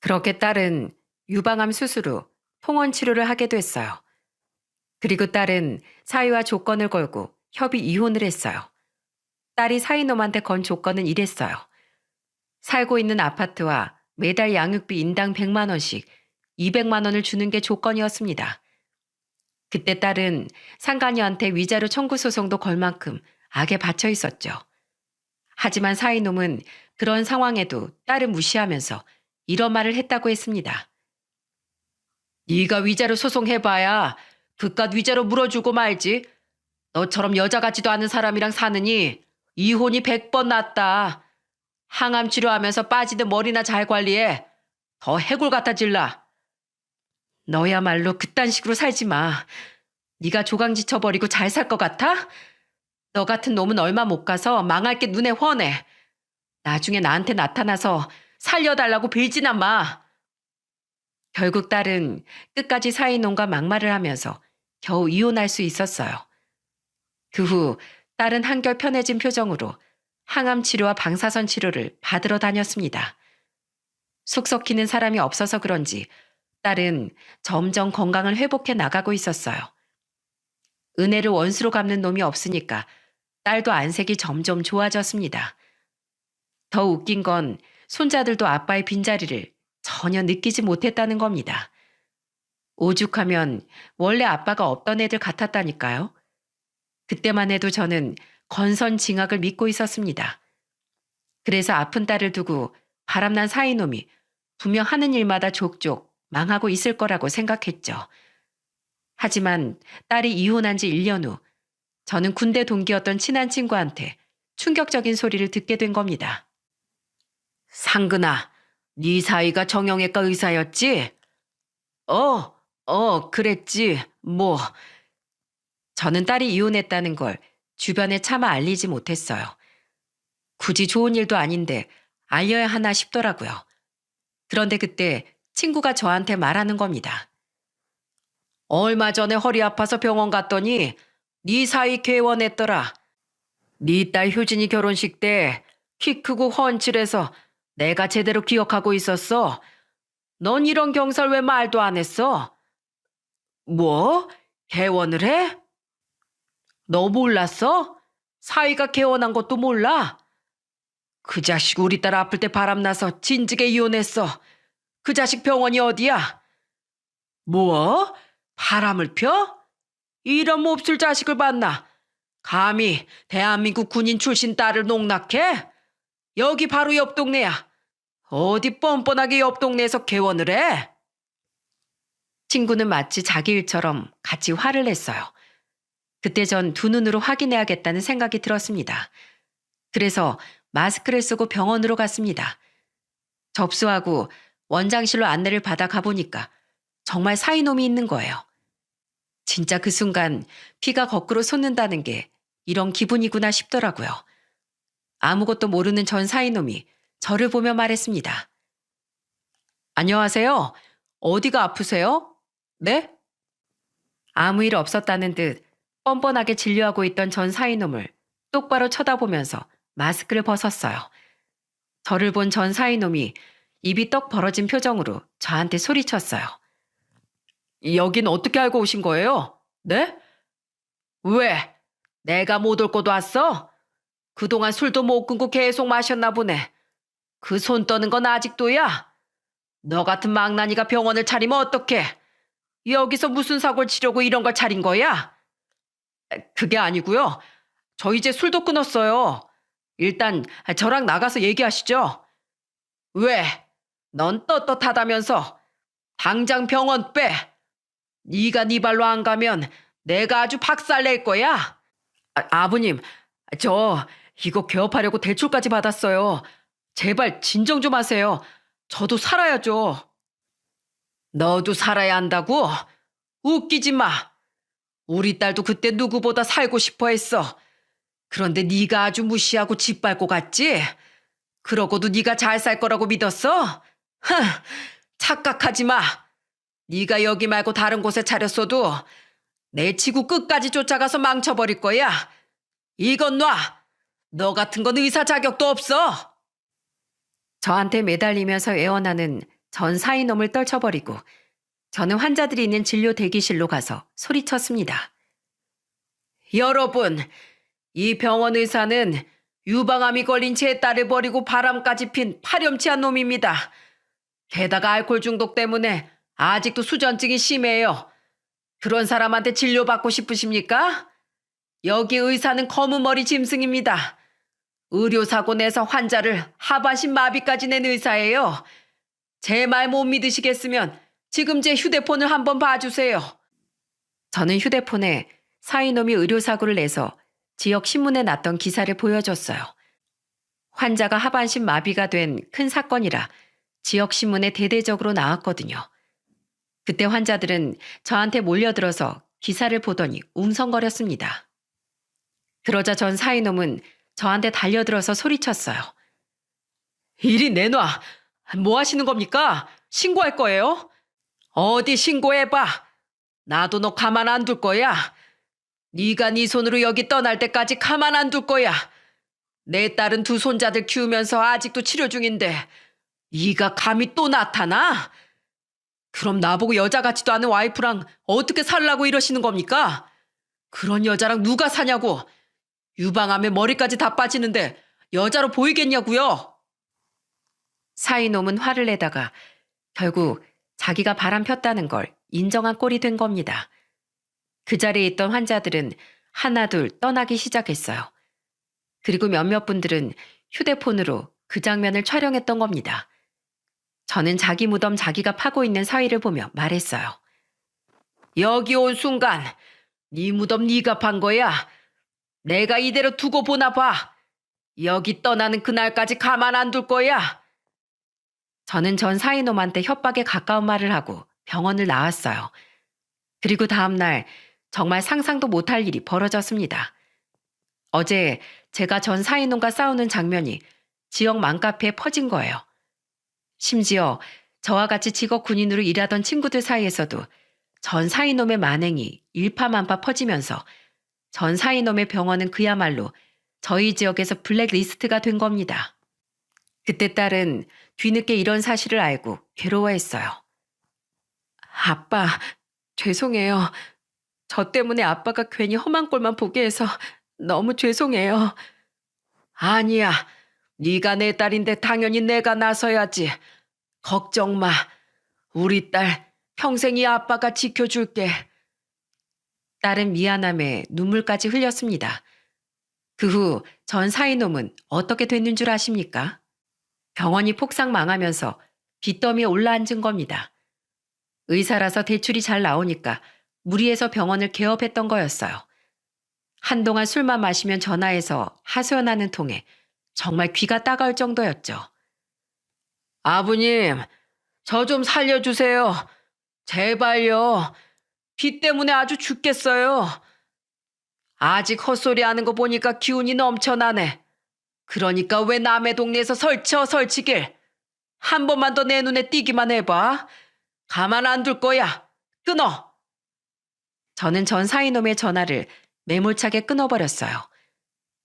그렇게 딸은 유방암 수술 후 통원 치료를 하게 됐어요. 그리고 딸은 사위와 조건을 걸고 협의 이혼을 했어요. 딸이 사위놈한테 건 조건은 이랬어요. 살고 있는 아파트와 매달 양육비 인당 100만 원씩 200만 원을 주는 게 조건이었습니다. 그때 딸은 상간녀한테 위자료 청구 소송도 걸 만큼 악에 받쳐 있었죠. 하지만 사위놈은 그런 상황에도 딸을 무시하면서 이런 말을 했다고 했습니다. 네가 위자료 소송해봐야 그깟 위자료 물어주고 말지. 너처럼 여자 같지도 않은 사람이랑 사느니 이혼이 100번 낫다. 항암 치료하면서 빠지는 머리나 잘 관리해. 더 해골 같아질라. 너야말로 그딴 식으로 살지 마. 네가 조강지쳐 버리고 잘 살 것 같아? 너 같은 놈은 얼마 못 가서 망할 게 눈에 훤해. 나중에 나한테 나타나서 살려달라고 빌지나 마. 결국 딸은 끝까지 사위놈과 막말을 하면서 겨우 이혼할 수 있었어요. 그 후 딸은 한결 편해진 표정으로 항암 치료와 방사선 치료를 받으러 다녔습니다. 속 썩히는 사람이 없어서 그런지 딸은 점점 건강을 회복해 나가고 있었어요. 은혜를 원수로 갚는 놈이 없으니까 딸도 안색이 점점 좋아졌습니다. 더 웃긴 건 손자들도 아빠의 빈자리를 전혀 느끼지 못했다는 겁니다. 오죽하면 원래 아빠가 없던 애들 같았다니까요. 그때만 해도 저는 건선징악을 믿고 있었습니다. 그래서 아픈 딸을 두고 바람난 사이놈이 분명 하는 일마다 족족 망하고 있을 거라고 생각했죠. 하지만 딸이 이혼한 지 1년 후 저는 군대 동기였던 친한 친구한테 충격적인 소리를 듣게 된 겁니다. 상근아, 네 사위가 정형외과 의사였지? 그랬지. 뭐. 저는 딸이 이혼했다는 걸 주변에 차마 알리지 못했어요. 굳이 좋은 일도 아닌데 알려야 하나 싶더라고요. 그런데 그때 친구가 저한테 말하는 겁니다. 얼마 전에 허리 아파서 병원 갔더니 네 사위 개원했더라. 네 딸 효진이 결혼식 때 키 크고 훤칠해서 내가 제대로 기억하고 있었어. 넌 이런 경사를 왜 말도 안 했어? 뭐? 개원을 해? 너 몰랐어? 사위가 개원한 것도 몰라? 그 자식 우리 딸 아플 때 바람나서 진즉에 이혼했어. 그 자식 병원이 어디야? 뭐? 바람을 펴? 이런 몹쓸 자식을 봤나? 감히 대한민국 군인 출신 딸을 농락해? 여기 바로 옆 동네야. 어디 뻔뻔하게 옆 동네에서 개원을 해? 친구는 마치 자기 일처럼 같이 화를 냈어요. 그때 전 두 눈으로 확인해야겠다는 생각이 들었습니다. 그래서 마스크를 쓰고 병원으로 갔습니다. 접수하고 원장실로 안내를 받아 가보니까 정말 사이놈이 있는 거예요. 진짜 그 순간 피가 거꾸로 솟는다는 게 이런 기분이구나 싶더라고요. 아무것도 모르는 전 사이놈이 저를 보며 말했습니다. 안녕하세요. 어디가 아프세요? 네? 아무 일 없었다는 듯 뻔뻔하게 진료하고 있던 전 사이놈을 똑바로 쳐다보면서 마스크를 벗었어요. 저를 본 전 사이놈이 입이 떡 벌어진 표정으로 저한테 소리쳤어요. 여긴 어떻게 알고 오신 거예요? 네? 왜? 내가 못 올 곳 왔어? 그동안 술도 못 끊고 계속 마셨나 보네. 그 손 떠는 건 아직도야? 너 같은 망나니가 병원을 차리면 어떡해? 여기서 무슨 사고를 치려고 이런 걸 차린 거야? 그게 아니고요. 저 이제 술도 끊었어요. 일단 저랑 나가서 얘기하시죠. 왜? 넌 떳떳하다면서. 당장 병원 빼. 네가 네 발로 안 가면 내가 아주 박살낼 거야. 아버님, 저 이거 개업하려고 대출까지 받았어요. 제발 진정 좀 하세요. 저도 살아야죠. 너도 살아야 한다고? 웃기지 마. 우리 딸도 그때 누구보다 살고 싶어 했어. 그런데 네가 아주 무시하고 짓밟고 갔지? 그러고도 네가 잘 살 거라고 믿었어? 흥, 착각하지 마. 네가 여기 말고 다른 곳에 차렸어도 내 지구 끝까지 쫓아가서 망쳐버릴 거야. 이건 놔. 너 같은 건 의사 자격도 없어. 저한테 매달리면서 애원하는 전 사이놈을 떨쳐버리고 저는 환자들이 있는 진료 대기실로 가서 소리쳤습니다. 여러분, 이 병원 의사는 유방암이 걸린 제 딸을 버리고 바람까지 핀 파렴치한 놈입니다. 게다가 알코올 중독 때문에 아직도 수전증이 심해요. 그런 사람한테 진료받고 싶으십니까? 여기 의사는 검은 머리 짐승입니다. 의료사고 내서 환자를 하반신 마비까지 낸 의사예요. 제 말 못 믿으시겠으면 지금 제 휴대폰을 한번 봐주세요. 저는 휴대폰에 사이놈이 의료사고를 내서 지역 신문에 났던 기사를 보여줬어요. 환자가 하반신 마비가 된 큰 사건이라 지역 신문에 대대적으로 나왔거든요. 그때 환자들은 저한테 몰려들어서 기사를 보더니 웅성거렸습니다. 그러자 전 사이놈은 저한테 달려들어서 소리쳤어요. 이리 내놔. 뭐 하시는 겁니까? 신고할 거예요? 어디 신고해봐. 나도 너 가만 안 둘 거야. 네가 네 손으로 여기 떠날 때까지 가만 안 둘 거야. 내 딸은 두 손자들 키우면서 아직도 치료 중인데 네가 감히 또 나타나? 그럼 나보고 여자 같지도 않은 와이프랑 어떻게 살라고 이러시는 겁니까? 그런 여자랑 누가 사냐고. 유방암에 머리까지 다 빠지는데 여자로 보이겠냐고요. 사이놈은 화를 내다가 결국 자기가 바람 폈다는 걸 인정한 꼴이 된 겁니다. 그 자리에 있던 환자들은 하나둘 떠나기 시작했어요. 그리고 몇몇 분들은 휴대폰으로 그 장면을 촬영했던 겁니다. 저는 자기 무덤 자기가 파고 있는 사위를 보며 말했어요. 여기 온 순간 네 무덤 네가 판 거야. 내가 이대로 두고 보나 봐. 여기 떠나는 그날까지 가만 안 둘 거야. 저는 전 사이놈한테 협박에 가까운 말을 하고 병원을 나왔어요. 그리고 다음 날 정말 상상도 못할 일이 벌어졌습니다. 어제 제가 전 사이놈과 싸우는 장면이 지역 맘카페에 퍼진 거예요. 심지어 저와 같이 직업 군인으로 일하던 친구들 사이에서도 전 사이놈의 만행이 일파만파 퍼지면서 전 사이놈의 병원은 그야말로 저희 지역에서 블랙리스트가 된 겁니다. 그때 딸은 뒤늦게 이런 사실을 알고 괴로워했어요. 아빠, 죄송해요. 저 때문에 아빠가 괜히 험한 꼴만 보게 해서 너무 죄송해요. 아니야. 네가 내 딸인데 당연히 내가 나서야지. 걱정 마. 우리 딸 평생 이 아빠가 지켜줄게. 딸은 미안함에 눈물까지 흘렸습니다. 그 후 전 사이놈은 어떻게 됐는 줄 아십니까? 병원이 폭삭 망하면서 빚더미에 올라앉은 겁니다. 의사라서 대출이 잘 나오니까 무리해서 병원을 개업했던 거였어요. 한동안 술만 마시면 전화해서 하소연하는 통에 정말 귀가 따가울 정도였죠. 아버님, 저 좀 살려주세요. 제발요. 빚 때문에 아주 죽겠어요. 아직 헛소리 하는 거 보니까 기운이 넘쳐나네. 그러니까 왜 남의 동네에서 설치길. 한 번만 더 내 눈에 띄기만 해봐. 가만 안 둘 거야. 끊어. 저는 전 사이놈의 전화를 매몰차게 끊어버렸어요.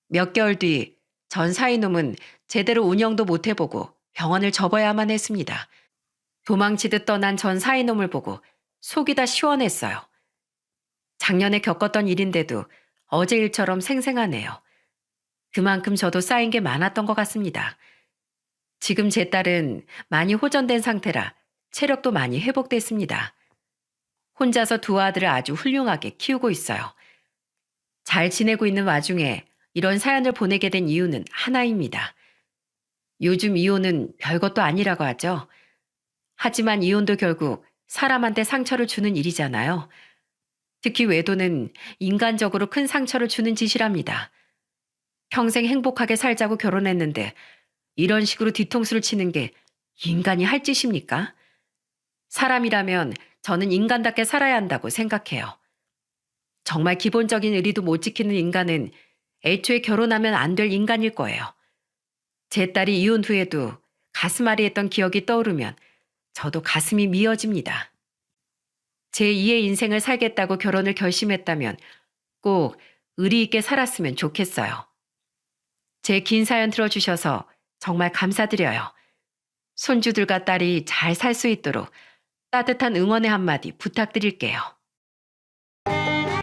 몇 개월 뒤 전 사이놈은 제대로 운영도 못 해보고 병원을 접어야만 했습니다. 도망치듯 떠난 전 사이놈을 보고 속이 다 시원했어요. 작년에 겪었던 일인데도 어제 일처럼 생생하네요. 그만큼 저도 쌓인 게 많았던 것 같습니다. 지금 제 딸은 많이 호전된 상태라 체력도 많이 회복됐습니다. 혼자서 두 아들을 아주 훌륭하게 키우고 있어요. 잘 지내고 있는 와중에 이런 사연을 보내게 된 이유는 하나입니다. 요즘 이혼은 별것도 아니라고 하죠. 하지만 이혼도 결국 사람한테 상처를 주는 일이잖아요. 특히 외도는 인간적으로 큰 상처를 주는 짓이랍니다. 평생 행복하게 살자고 결혼했는데 이런 식으로 뒤통수를 치는 게 인간이 할 짓입니까? 사람이라면 저는 인간답게 살아야 한다고 생각해요. 정말 기본적인 의리도 못 지키는 인간은 애초에 결혼하면 안 될 인간일 거예요. 제 딸이 이혼 후에도 가슴앓이 했던 기억이 떠오르면 저도 가슴이 미어집니다. 제2의 인생을 살겠다고 결혼을 결심했다면 꼭 의리 있게 살았으면 좋겠어요. 제 긴 사연 들어주셔서 정말 감사드려요. 손주들과 딸이 잘 살 수 있도록 따뜻한 응원의 한마디 부탁드릴게요.